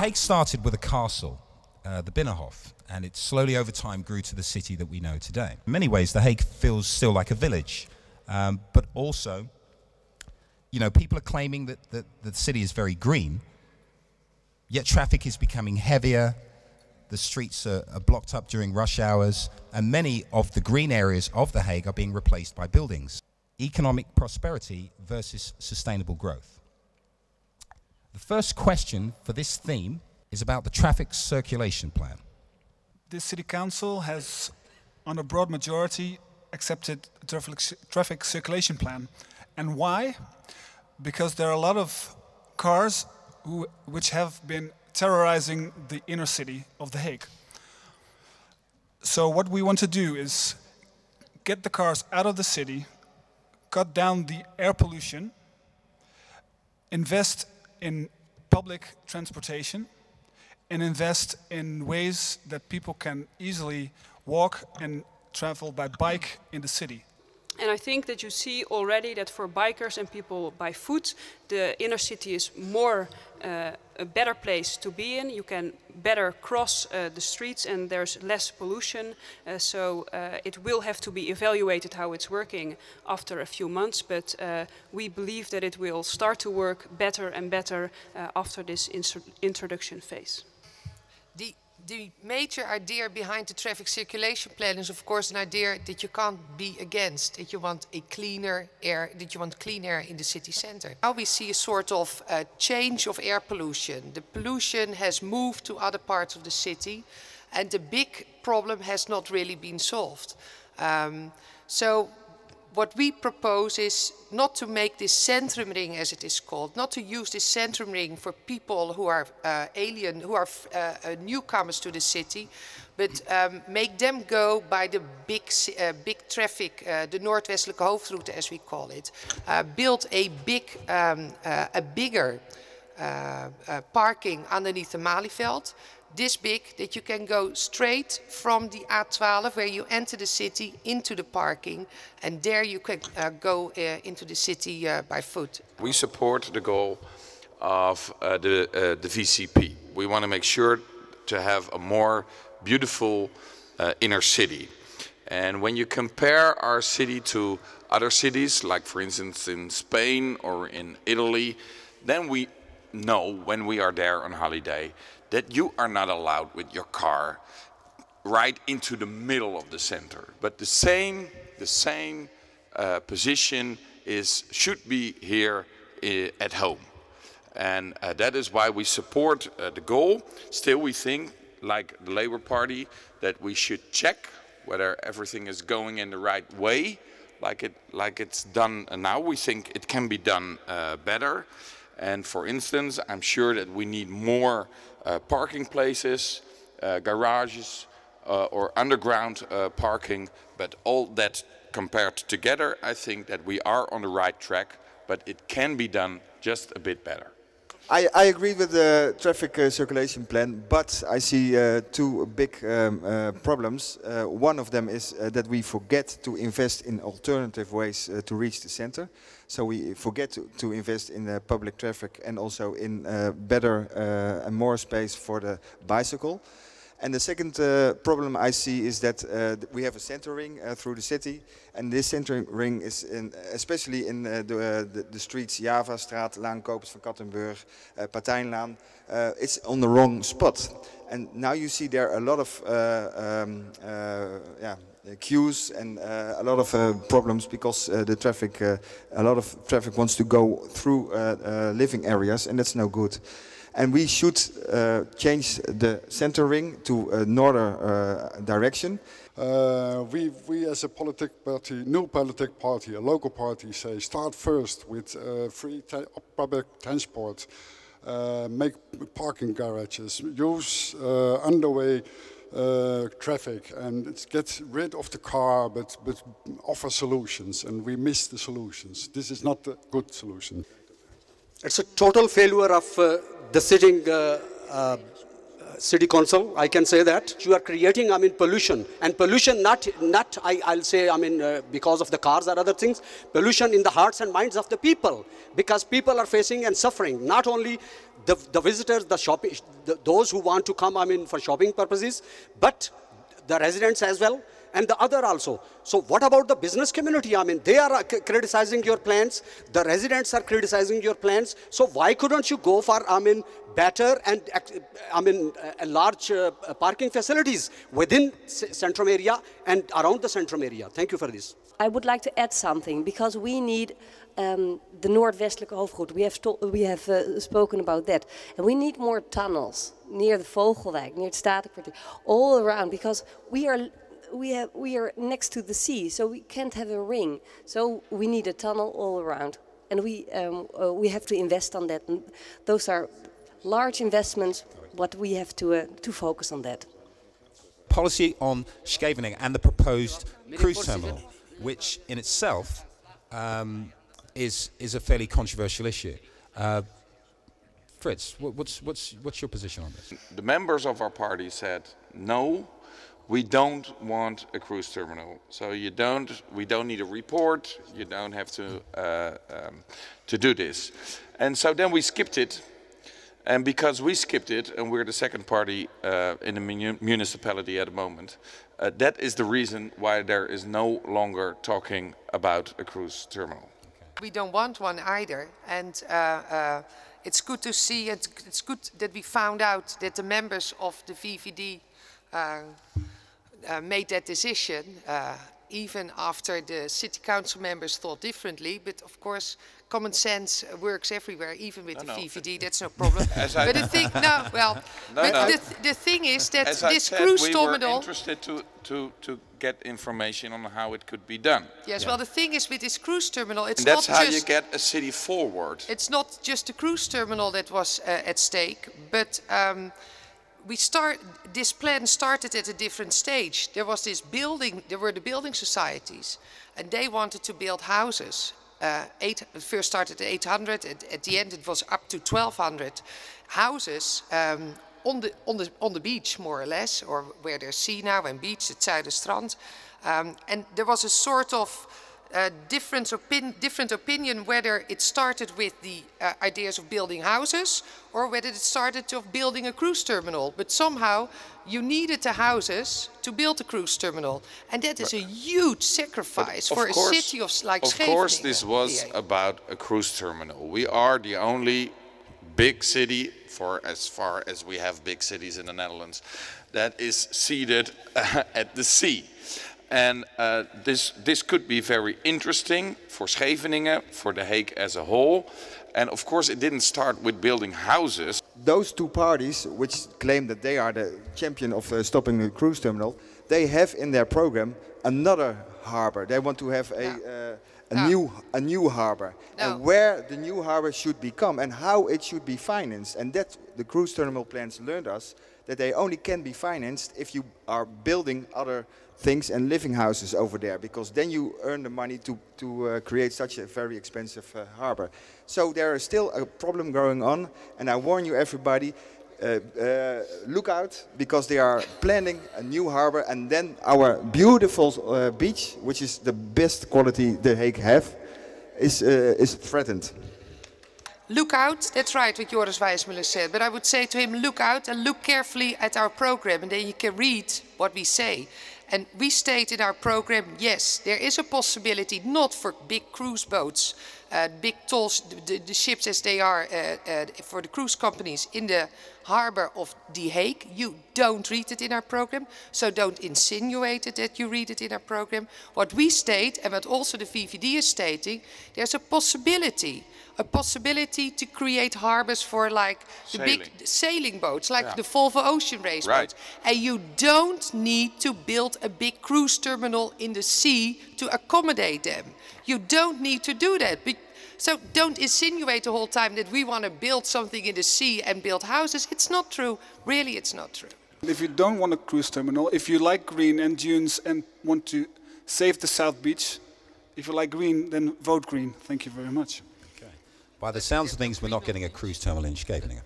Hague started with a castle, the Binnenhof, and it slowly over time grew to the city that we know today. In many ways, The Hague feels still like a village, but also, you know, people are claiming that the city is very green, yet traffic is becoming heavier, the streets are blocked up during rush hours, and many of the green areas of The Hague are being replaced by buildings. Economic prosperity versus sustainable growth. The first question for this theme is about the traffic circulation plan. The City Council has, on a broad majority, accepted the traffic circulation plan. And why? Because there are a lot of cars which have been terrorizing the inner city of The Hague. So what we want to do is get the cars out of the city, cut down the air pollution, invest in public transportation, and invest in ways that people can easily walk and travel by bike in the city. And I think that you see already that for bikers and people by foot, the inner city is more a better place to be in. You can better cross the streets and there's less pollution. So it will have to be evaluated how it's working after a few months. But we believe that it will start to work better and better after this introduction phase. The major idea behind the traffic circulation plan is, of course, an idea that you can't be against, that you want a cleaner air, that you want clean air in the city center. Now we see a sort of change of air pollution. The pollution has moved to other parts of the city, and the big problem has not really been solved. So what we propose is not to make this centrum ring, as it is called, not to use this centrum ring for people who are alien, who are newcomers to the city, but make them go by the big traffic, the Noordwestelijke hoofdroute, as we call it. Build a bigger parking underneath the Malieveld. This big that you can go straight from the A12 where you enter the city into the parking, and there you can go into the city by foot. We support the goal of the VCP. We want to make sure to have a more beautiful inner city. And when you compare our city to other cities, like for instance in Spain or in Italy, then we know when we are there on holiday that you are not allowed with your car right into the middle of the center. But the same position should be here at home. And that is why we support the goal. Still we think, like the Labour Party, that we should check whether everything is going in the right way, like it's done now. We think it can be done better. And for instance, I'm sure that we need more parking places, garages, or underground parking, but all that compared together, I think that we are on the right track, but it can be done just a bit better. I agree with the traffic circulation plan, but I see two big problems. One of them is that we forget to invest in alternative ways to reach the center. So we forget to invest in public traffic and also in better and more space for the bicycle. And the second problem I see is that we have a center ring through the city, and this center ring is especially in the streets Javastraat, Laan Kopers van Kattenburg, Patijnlaan. It's on the wrong spot, and now you see there are a lot of queues and a lot of problems because the traffic, a lot of traffic wants to go through living areas, and that's no good. And we should change the center ring to a northern direction. We as a new political party, a local party, say start first with free public transport, make parking garages, use underway traffic, and get rid of the car, but offer solutions. And we miss the solutions. This is not a good solution. It's a total failure of the sitting city council. I can say that you are creating, pollution, and pollution I'll say, because of the cars or other things. Pollution in the hearts and minds of the people, because people are facing and suffering. Not only the visitors, the shopping, those who want to come, I mean, for shopping purposes, but the residents as well, and the other also. So what about the business community? I mean, they are criticizing your plans. The residents are criticizing your plans. So why couldn't you go for, I mean, better and, I mean, large parking facilities within Centrum area and around the Centrum area? Thank you for this. I would like to add something, because we need the Noordwestelijke Hoofdroute. We have spoken about that. And we need more tunnels near the Vogelwijk, near the Statenkwartier, all around, because we are next to the sea, so we can't have a ring. So we need a tunnel all around. And we have to invest on that. And those are large investments, but we have to focus on that. Policy on Scheveningen and the proposed cruise terminal, which in itself is a fairly controversial issue. Frits, what's your position on this? The members of our party said, no, we don't want a cruise terminal. So we don't need a report. You don't have to do this. And so then we skipped it. And because we skipped it, and we're the second party in the municipality at the moment, that is the reason why there is no longer talking about a cruise terminal. We don't want one either, and it's good to see, it's good that we found out that the members of the VVD made that decision, even after the city council members thought differently. But of course, common sense works everywhere, even with the VVD. That's no problem. But the thing, the thing is that this cruise terminal. We were interested to get information on how it could be done. Yes. Well, the thing is with this cruise terminal, it's and that's not how just, you get a city forward. It's not just the cruise terminal that was at stake, but. This plan started at a different stage. There was this building, there were the building societies, and they wanted to build houses. First started at 800, at the end it was up to 1,200 houses on the beach, more or less, or where there's sea now and beach, at Zuiderstrand. And there was a sort of different opinion whether it started with the ideas of building houses or whether it started of building a cruise terminal. But somehow you needed the houses to build a cruise terminal. And that is a huge sacrifice for a city like Scheveningen. Of course this was about a cruise terminal. We are the only big city, for as far as we have big cities in the Netherlands, that is seated at the sea. And this could be very interesting for Scheveningen, for The Hague as a whole. And of course it didn't start with building houses. Those two parties, which claim that they are the champion of stopping the cruise terminal, they have in their program another harbor. They want to have a new harbor. And where the new harbor should become and how it should be financed. And that the cruise terminal plans learned us, that they only can be financed if you are building other things and living houses over there, because then you earn the money to create such a very expensive harbor. So there is still a problem going on, and I warn you everybody, look out, because they are planning a new harbor, and then our beautiful beach, which is the best quality The Hague have, is threatened. Look out, that's right what Joris Wijsmuller said, but I would say to him, look out and look carefully at our program, and then you can read what we say. And we state in our program, yes, there is a possibility, not for big cruise boats, big tolls, the ships as they are for the cruise companies in the harbor of The Hague. You don't read it in our program, so don't insinuate it that you read it in our program. What we state, and what also the VVD is stating, there's a possibility to create harbors for like the big sailing boats, like the Volvo Ocean Race boats. And you don't need to build a big cruise terminal in the sea to accommodate them. You don't need to do that. So don't insinuate the whole time that we want to build something in the sea and build houses. It's not true. Really, it's not true. If you don't want a cruise terminal, if you like green and dunes and want to save the South Beach, if you like green, then vote green. Thank you very much. By the sounds of things, we're not getting a cruise terminal in Scheveningen.